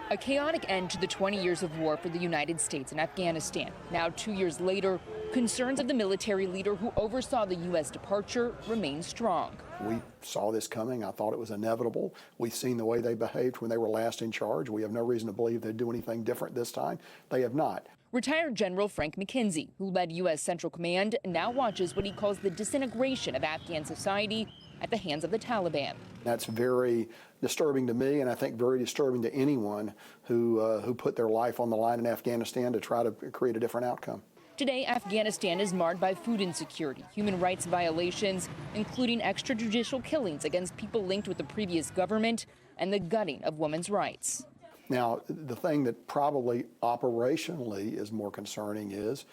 A chaotic end to the 20 years of war for the United States in Afghanistan. Now, 2 years later, concerns of the military leader who oversaw the U.S. departure remain strong. We saw this coming. I thought it was inevitable. We've seen the way they behaved when they were last in charge. We have no reason to believe they'd do anything different this time. They have not. Retired General Frank McKenzie, who led U.S. Central Command, now watches what he calls the disintegration of Afghan society at the hands of the Taliban. That's very disturbing to me, and I think very disturbing to anyone who put their life on the line in Afghanistan to try to create a different outcome. Today, Afghanistan is marred by food insecurity, human rights violations, including extrajudicial killings against people linked with the previous government, and the gutting of women's rights. Now, the thing that probably operationally is more concerning is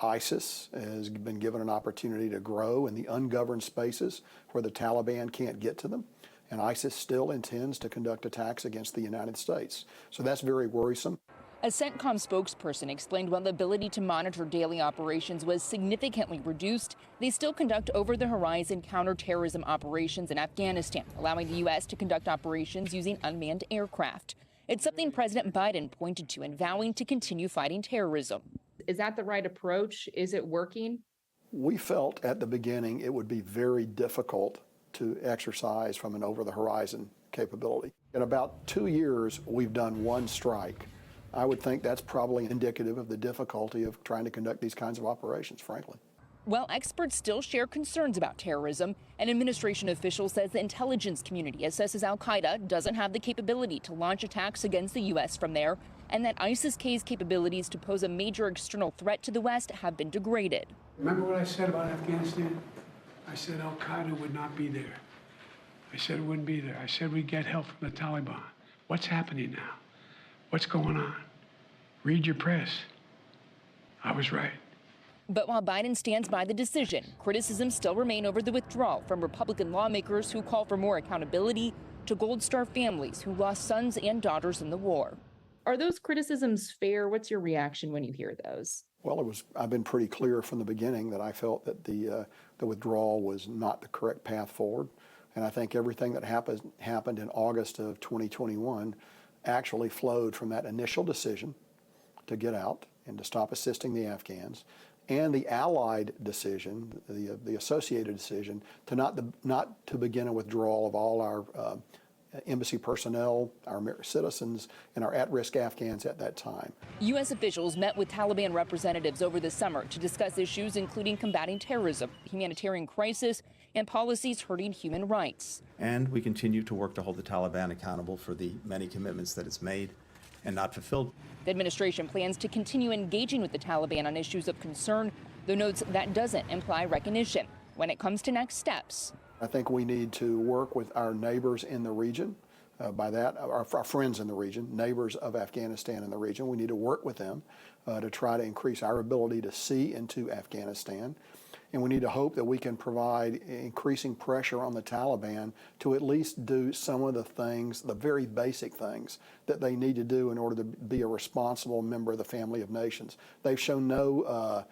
ISIS has been given an opportunity to grow in the ungoverned spaces where the Taliban can't get to them, and ISIS still intends to conduct attacks against the United States. So that's very worrisome. A CENTCOM spokesperson explained while the ability to monitor daily operations was significantly reduced, they still conduct over-the-horizon counterterrorism operations in Afghanistan, allowing the U.S. to conduct operations using unmanned aircraft. It's something President Biden pointed to in vowing to continue fighting terrorism. Is that the right approach? Is it working? We felt at the beginning it would be very difficult to exercise from an over-the-horizon capability. In about 2 years, we've done one strike. I would think that's probably indicative of the difficulty of trying to conduct these kinds of operations, frankly. While experts still share concerns about terrorism, an administration official says the intelligence community assesses al-Qaeda doesn't have the capability to launch attacks against the U.S. from there, and that ISIS-K's capabilities to pose a major external threat to the West have been degraded. Remember what I said about Afghanistan? I said al-Qaeda would not be there. I said it wouldn't be there. I said we'd get help from the Taliban. What's happening now? What's going on? Read your press. I was right. But while Biden stands by the decision, criticisms still remain over the withdrawal from Republican lawmakers who call for more accountability to Gold Star families who lost sons and daughters in the war. Are those criticisms fair? What's your reaction when you hear those? Well, I've been pretty clear from the beginning that I felt that the withdrawal was not the correct path forward. And I think everything that happened in August of 2021 actually flowed from that initial decision to get out and to stop assisting the Afghans, and the allied decision, the associated decision, to not to begin a withdrawal of all our embassy personnel, our citizens, and our at-risk Afghans at that time. U.S. officials met with Taliban representatives over the summer to discuss issues including combating terrorism, humanitarian crisis, and policies hurting human rights. And we continue to work to hold the Taliban accountable for the many commitments that it's made and not fulfilled. The administration plans to continue engaging with the Taliban on issues of concern, though notes that doesn't imply recognition when it comes to next steps. I think we need to work with our neighbors in the region. By that, our friends in the region, neighbors of Afghanistan in the region. We need to work with them to try to increase our ability to see into Afghanistan. And we need to hope that we can provide increasing pressure on the Taliban to at least do some of the things, the very basic things that they need to do in order to be a responsible member of the family of nations. They've shown no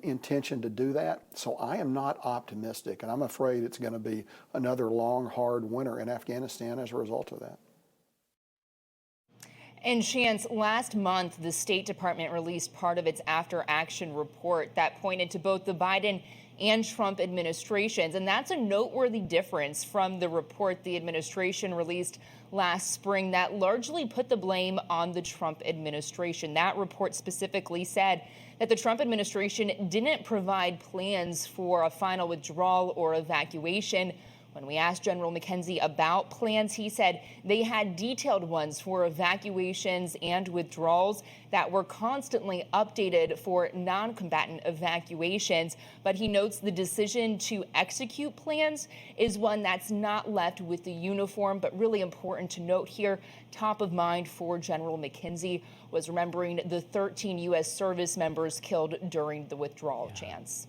intention to do that, so I am not optimistic, and I'm afraid it's going to be another long, hard winter in Afghanistan as a result of that. And Chance, last month, the State Department released part of its after-action report that pointed to both the Biden and Trump administrations, and that's a noteworthy difference from the report the administration released last spring that largely put the blame on the Trump administration. That report specifically said that the Trump administration didn't provide plans for a final withdrawal or evacuation. When we asked General McKenzie about plans, he said they had detailed ones for evacuations and withdrawals that were constantly updated for non-combatant evacuations. But he notes the decision to execute plans is one that's not left with the uniform. But really important to note here, top of mind for General McKenzie was remembering the 13 U.S. service members killed during the withdrawal. Chance.